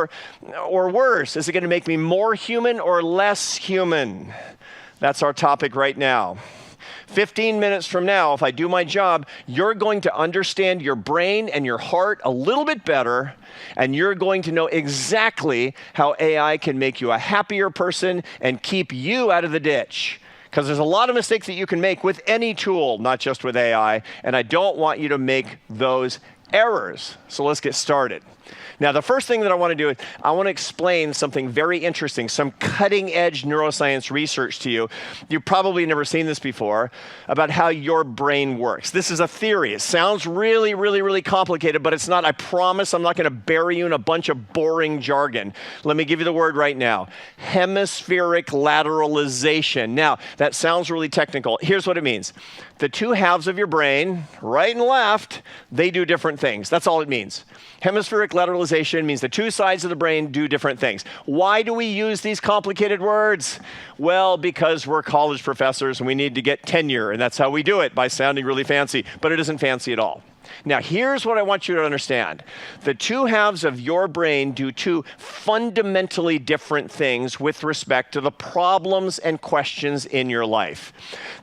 or worse? Is it going to make me more human or less human? That's our topic right now. 15 minutes from now, if I do my job, you're going to understand your brain and your heart a little bit better, and you're going to know exactly how AI can make you a happier person and keep you out of the ditch. Because there's a lot of mistakes that you can make with any tool, not just with AI, and I don't want you to make those errors. So let's get started. Now, the first thing that I want to do is I want to explain something very interesting, some cutting-edge neuroscience research to you. You've probably never seen this before, about how your brain works. This is a theory. It sounds really, really, really complicated, but it's not. I promise I'm not going to bury you in a bunch of boring jargon. Let me give you the word right now. Hemispheric lateralization. Now, that sounds really technical. Here's what it means. The two halves of your brain, right and left, they do different things. That's all it means. Hemispheric lateralization means the two sides of the brain do different things. Why do we use these complicated words? Well, because we're college professors and we need to get tenure, and that's how we do it, by sounding really fancy, but it isn't fancy at all. Now, here's what I want you to understand. The two halves of your brain do two fundamentally different things with respect to the problems and questions in your life.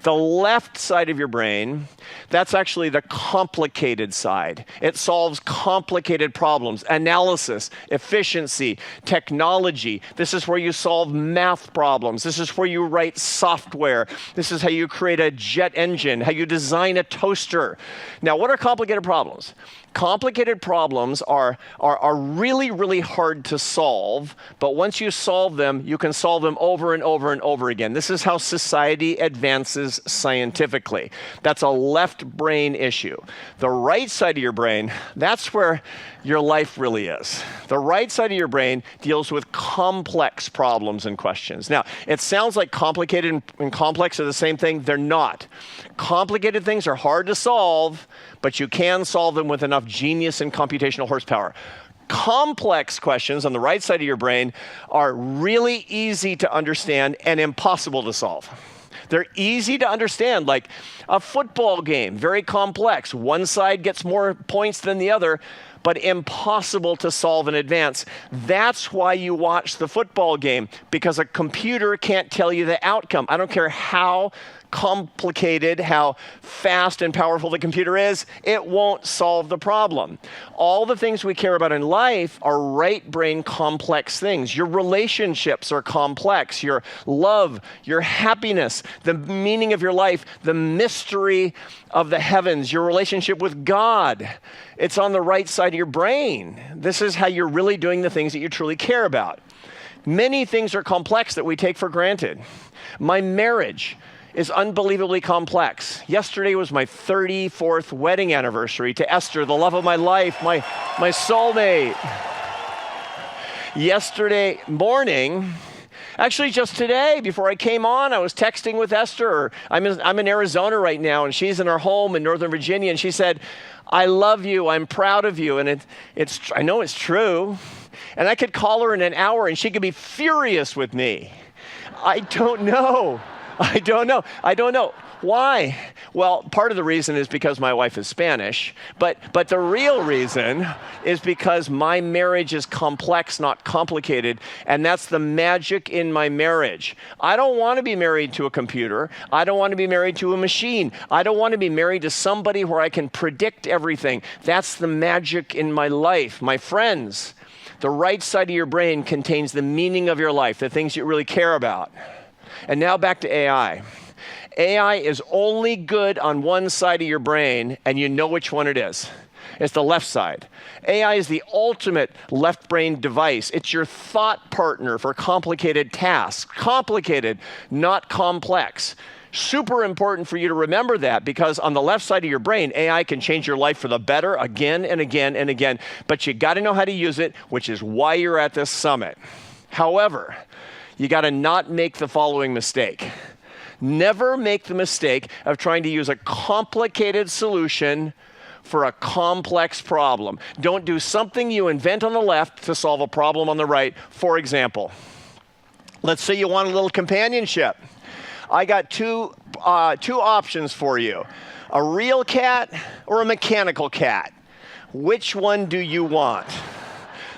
The left side of your brain, that's actually the complicated side. It solves complicated problems, analysis, efficiency, technology. This is where you solve math problems. This is where you write software. This is how you create a jet engine, how you design a toaster. Now, what are complicated problems? Complicated problems are really, really hard to solve, but once you solve them, you can solve them over and over and over again. This is how society advances scientifically. That's a left brain issue. The right side of your brain, that's where your life really is. The right side of your brain deals with complex problems and questions. Now, it sounds like complicated and complex are the same thing. They're not. Complicated things are hard to solve, but you can solve them with enough genius and computational horsepower. Complex questions on the right side of your brain are really easy to understand and impossible to solve. They're easy to understand, like a football game, very complex. One side gets more points than the other, but impossible to solve in advance. That's why you watch the football game, because a computer can't tell you the outcome. I don't care how complicated, how fast and powerful the computer is, it won't solve the problem. All the things we care about in life are right brain complex things. Your relationships are complex. Your love, your happiness, the meaning of your life, the mystery of the heavens, your relationship with God. It's on the right side of your brain. This is how you're really doing the things that you truly care about. Many things are complex that we take for granted. My marriage is unbelievably complex. Yesterday was my 34th wedding anniversary to Esther, the love of my life, my soulmate. Yesterday morning, actually just today, before I came on, I was texting with Esther. I'm in Arizona right now, and she's in her home in Northern Virginia, and she said, "I love you, I'm proud of you," and I know it's true. And I could call her in an hour, and she could be furious with me. I don't know. Why? Well, part of the reason is because my wife is Spanish, but the real reason is because my marriage is complex, not complicated, and that's the magic in my marriage. I don't want to be married to a computer. I don't want to be married to a machine. I don't want to be married to somebody where I can predict everything. That's the magic in my life. My friends, the right side of your brain contains the meaning of your life, the things you really care about. And now back to AI. AI is only good on one side of your brain, and you know which one it is. It's the left side. AI is the ultimate left brain device. It's your thought partner for complicated tasks. Complicated, not complex. Super important for you to remember that, because on the left side of your brain, AI can change your life for the better again and again and again. But you got to know how to use it, which is why you're at this summit. However, you got to not make the following mistake. Never make the mistake of trying to use a complicated solution for a complex problem. Don't do something you invent on the left to solve a problem on the right. For example, let's say you want a little companionship. I got two options for you. A real cat or a mechanical cat. Which one do you want?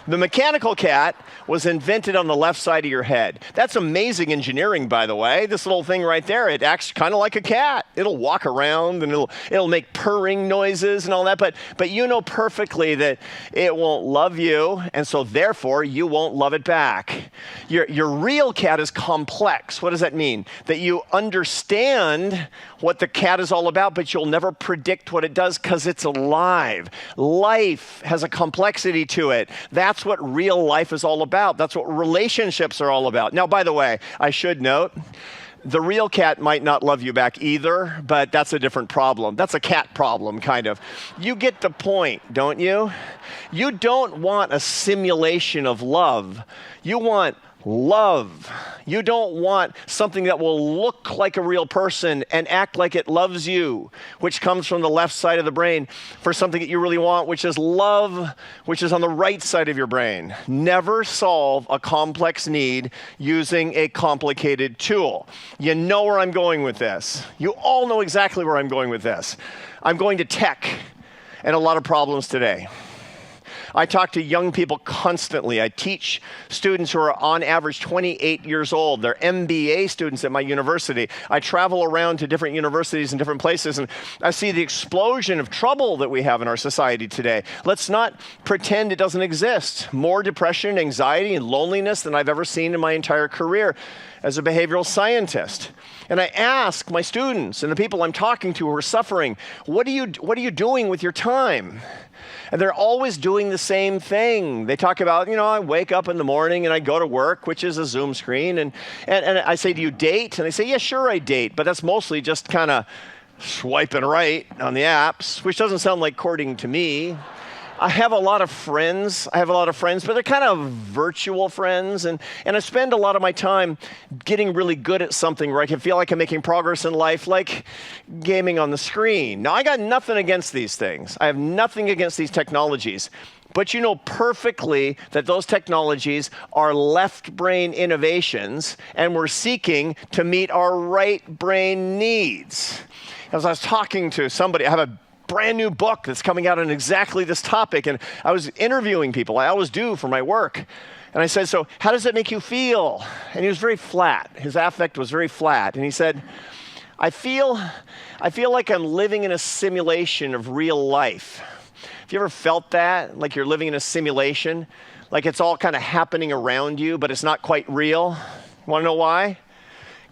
The mechanical cat was invented on the left side of your head. That's amazing engineering, by the way. This little thing right there, it acts kind of like a cat. It'll walk around and it'll make purring noises and all that, but you know perfectly that it won't love you, and so therefore you won't love it back. Your real cat is complex. What does that mean? That you understand what the cat is all about, but you'll never predict what it does because it's alive. Life has a complexity to it. That's what real life is all about. That's what relationships are all about. Now, by the way, I should note, the real cat might not love you back either, but that's a different problem. That's a cat problem, kind of. You get the point, don't you? You don't want a simulation of love. You want love. You don't want something that will look like a real person and act like it loves you, which comes from the left side of the brain, for something that you really want, which is love, which is on the right side of your brain. Never solve a complex need using a complicated tool. You know where I'm going with this. You all know exactly where I'm going with this. I'm going to tech and a lot of problems today. I talk to young people constantly. I teach students who are on average 28 years old. They're MBA students at my university. I travel around to different universities and different places, and I see the explosion of trouble that we have in our society today. Let's not pretend it doesn't exist. More depression, anxiety, and loneliness than I've ever seen in my entire career as a behavioral scientist. And I ask my students and the people I'm talking to who are suffering, what are you doing with your time? And they're always doing the same thing. They talk about, I wake up in the morning and I go to work, which is a Zoom screen. And I say, do you date? And they say, yeah, sure I date. But that's mostly just kind of swiping right on the apps, which doesn't sound like courting to me. I have a lot of friends, but they're kind of virtual friends, and I spend a lot of my time getting really good at something where I can feel like I'm making progress in life, like gaming on the screen. Now, I got nothing against these things. I have nothing against these technologies, but you know perfectly that those technologies are left brain innovations, and we're seeking to meet our right brain needs. As I was talking to somebody, I have a brand new book that's coming out on exactly this topic, and I was interviewing people. I always do for my work. And I said, so how does it make you feel? And he was very flat. His affect was very flat. And he said, I feel like I'm living in a simulation of real life. Have you ever felt that? Like you're living in a simulation? Like it's all kind of happening around you, but it's not quite real? Want to know why?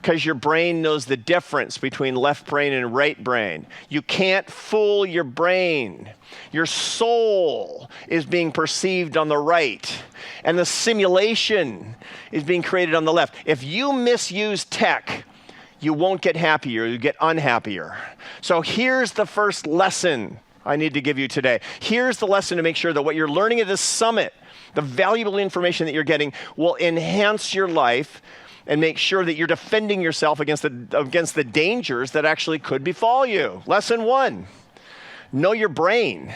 Because your brain knows the difference between left brain and right brain. You can't fool your brain. Your soul is being perceived on the right, and the simulation is being created on the left. If you misuse tech, you won't get happier, you get unhappier. So here's the first lesson I need to give you today. Here's the lesson to make sure that what you're learning at this summit, the valuable information that you're getting, will enhance your life and make sure that you're defending yourself against the dangers that actually could befall you. Lesson 1, know your brain.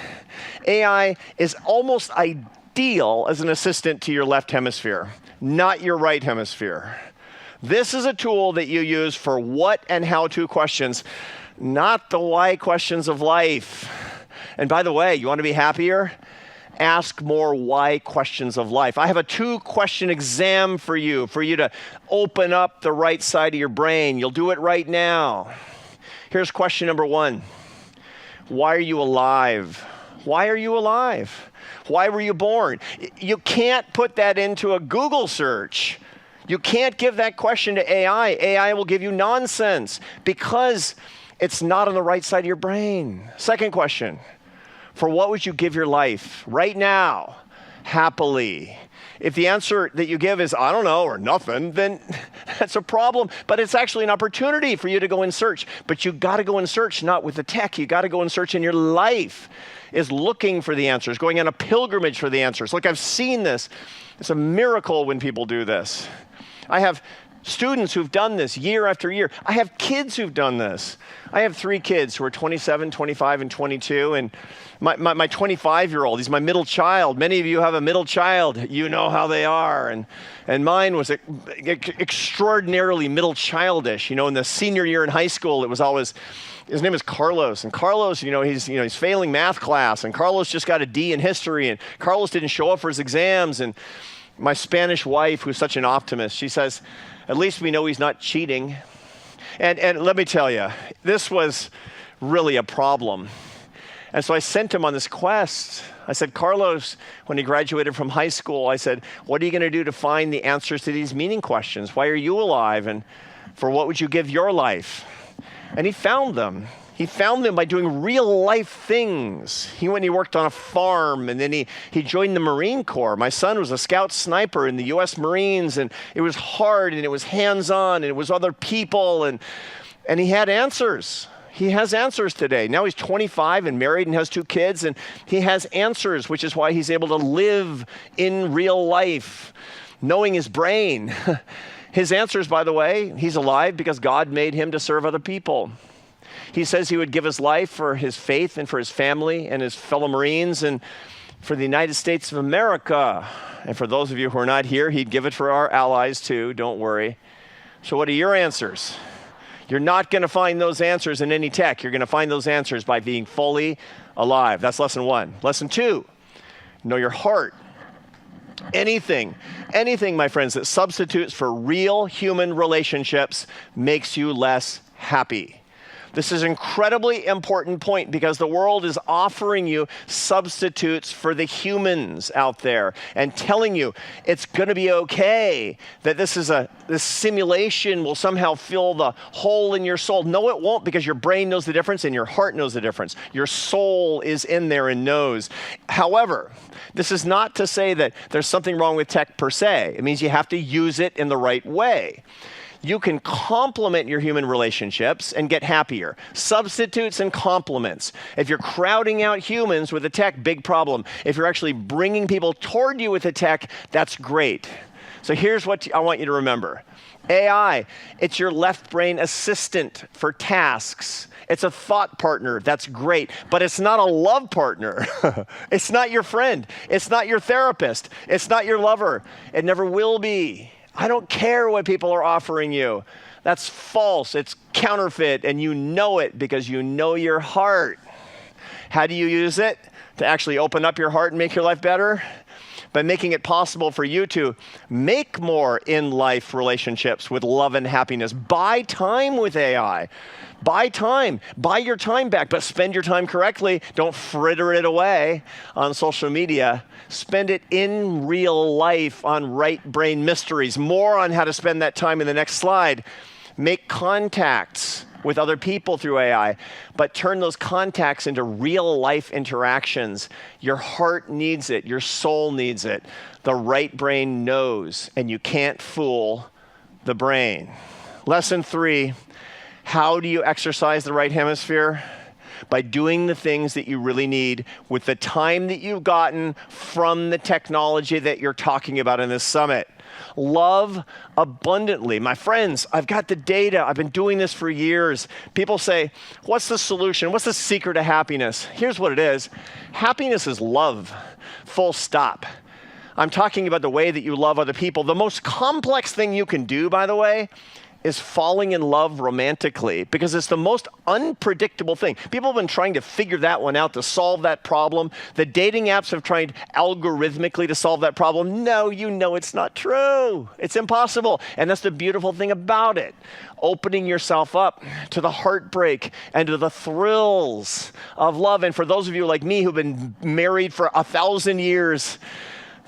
AI is almost ideal as an assistant to your left hemisphere, not your right hemisphere. This is a tool that you use for what and how to questions, not the why questions of life. And by the way, you want to be happier? Ask more why questions of life. I have a 2-question exam for you to open up the right side of your brain. You'll do it right now. Here's question number 1. Why are you alive? Why are you alive? Why were you born? You can't put that into a Google search. You can't give that question to AI. AI will give you nonsense because it's not on the right side of your brain. Second question. For what would you give your life right now, happily? If the answer that you give is, I don't know, or nothing, then that's a problem. But it's actually an opportunity for you to go and search. But you got to go and search, not with the tech. You got to go and search, and your life is looking for the answers, going on a pilgrimage for the answers. Look, I've seen this. It's a miracle when people do this. I have Students who've done this year after year. I have kids who've done this. I have 3 kids who are 27, 25, and 22. And my 25-year-old, he's my middle child. Many of you have a middle child. You know how they are. And mine was extraordinarily middle childish. In the senior year in high school, it was always, his name is Carlos. And Carlos, he's failing math class. And Carlos just got a D in history. And Carlos didn't show up for his exams. And my Spanish wife, who's such an optimist, she says, at least we know he's not cheating. And let me tell you, this was really a problem. And so I sent him on this quest. I said, Carlos, when he graduated from high school, I said, what are you going to do to find the answers to these meaning questions? Why are you alive? And for what would you give your life? And he found them. He found them by doing real life things. He went and he worked on a farm, and then he joined the Marine Corps. My son was a scout sniper in the U.S. Marines, and it was hard, and it was hands-on, and it was other people, and he had answers. He has answers today. Now he's 25 and married and has 2 kids, and he has answers, which is why he's able to live in real life, knowing his brain. His answers, by the way, he's alive because God made him to serve other people. He says he would give his life for his faith and for his family and his fellow Marines and for the United States of America. And for those of you who are not here, he'd give it for our allies too, don't worry. So what are your answers? You're not going to find those answers in any tech. You're going to find those answers by being fully alive. That's lesson 1. Lesson 2, know your heart. Anything, my friends, that substitutes for real human relationships makes you less happy. This is an incredibly important point because the world is offering you substitutes for the humans out there and telling you it's going to be okay, that this simulation will somehow fill the hole in your soul. No, it won't, because your brain knows the difference and your heart knows the difference. Your soul is in there and knows. However, this is not to say that there's something wrong with tech per se. It means you have to use it in the right way. You can complement your human relationships and get happier. Substitutes and complements. If you're crowding out humans with the tech, big problem. If you're actually bringing people toward you with the tech, that's great. So here's what I want you to remember. AI, it's your left brain assistant for tasks. It's a thought partner. That's great. But it's not a love partner. It's not your friend. It's not your therapist. It's not your lover. It never will be. I don't care what people are offering you. That's false. It's counterfeit, and you know it because you know your heart. How do you use it? To actually open up your heart and make your life better? By making it possible for you to make more in-life relationships with love and happiness. Buy time with AI. Buy time. Buy your time back, but spend your time correctly. Don't fritter it away on social media. Spend it in real life on right brain mysteries. More on how to spend that time in the next slide. Make contacts with other people through AI, but turn those contacts into real life interactions. Your heart needs it. Your soul needs it. The right brain knows, and you can't fool the brain. Lesson 3, how do you exercise the right hemisphere? By doing the things that you really need with the time that you've gotten from the technology that you're talking about in this summit. Love abundantly. My friends, I've got the data. I've been doing this for years. People say, what's the solution? What's the secret to happiness? Here's what it is. Happiness is love, full stop. I'm talking about the way that you love other people. The most complex thing you can do, by the way, is falling in love romantically, because it's the most unpredictable thing. People have been trying to figure that one out to solve that problem. The dating apps have tried algorithmically to solve that problem. No, you know it's not true. It's impossible. And that's the beautiful thing about it. Opening yourself up to the heartbreak and to the thrills of love. And for those of you like me who've been married for 1,000 years,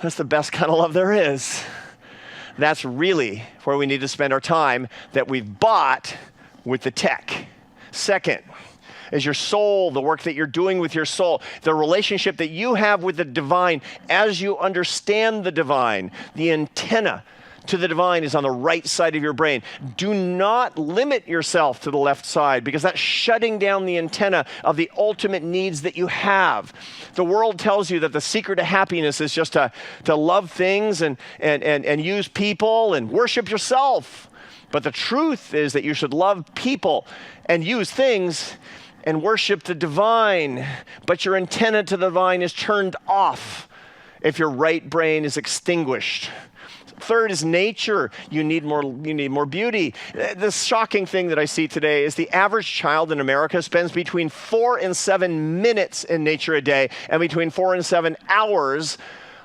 that's the best kind of love there is. That's really where we need to spend our time that we've bought with the tech. Second is your soul, the work that you're doing with your soul, the relationship that you have with the divine as you understand the divine. The antenna to the divine is on the right side of your brain. Do not limit yourself to the left side, because that's shutting down the antenna of the ultimate needs that you have. The world tells you that the secret to happiness is just to love things and use people and worship yourself. But the truth is that you should love people and use things and worship the divine, but your antenna to the divine is turned off if your right brain is extinguished. Third is nature. You need more beauty. The shocking thing that I see today is the average child in America spends between 4 and 7 minutes in nature a day and between 4 and 7 hours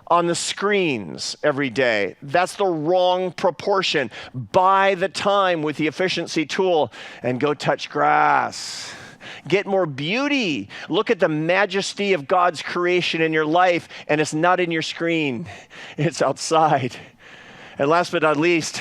on the screens every day. That's the wrong proportion. Buy the time with the efficiency tool and go touch grass. Get more beauty. Look at the majesty of God's creation in your life, and it's not in your screen. It's outside. And last but not least,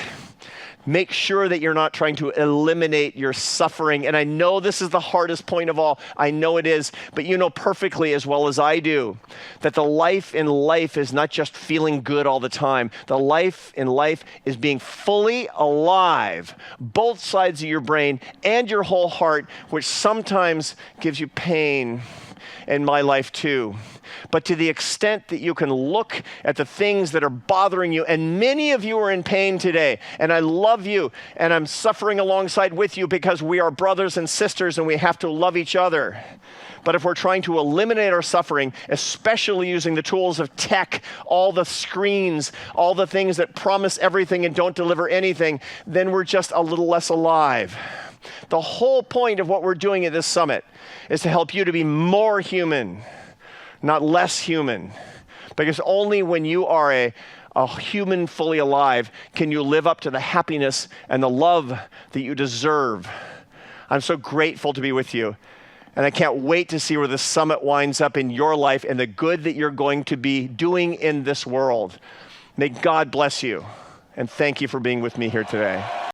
make sure that you're not trying to eliminate your suffering. And I know this is the hardest point of all. I know it is, but you know perfectly as well as I do that the life in life is not just feeling good all the time. The life in life is being fully alive, both sides of your brain and your whole heart, which sometimes gives you pain. In my life too. But to the extent that you can look at the things that are bothering you, and many of you are in pain today, and I love you, and I'm suffering alongside with you because we are brothers and sisters and we have to love each other. But if we're trying to eliminate our suffering, especially using the tools of tech, all the screens, all the things that promise everything and don't deliver anything, then we're just a little less alive. The whole point of what we're doing at this summit is to help you to be more human, not less human. Because only when you are a human fully alive can you live up to the happiness and the love that you deserve. I'm so grateful to be with you. And I can't wait to see where this summit winds up in your life and the good that you're going to be doing in this world. May God bless you. And thank you for being with me here today.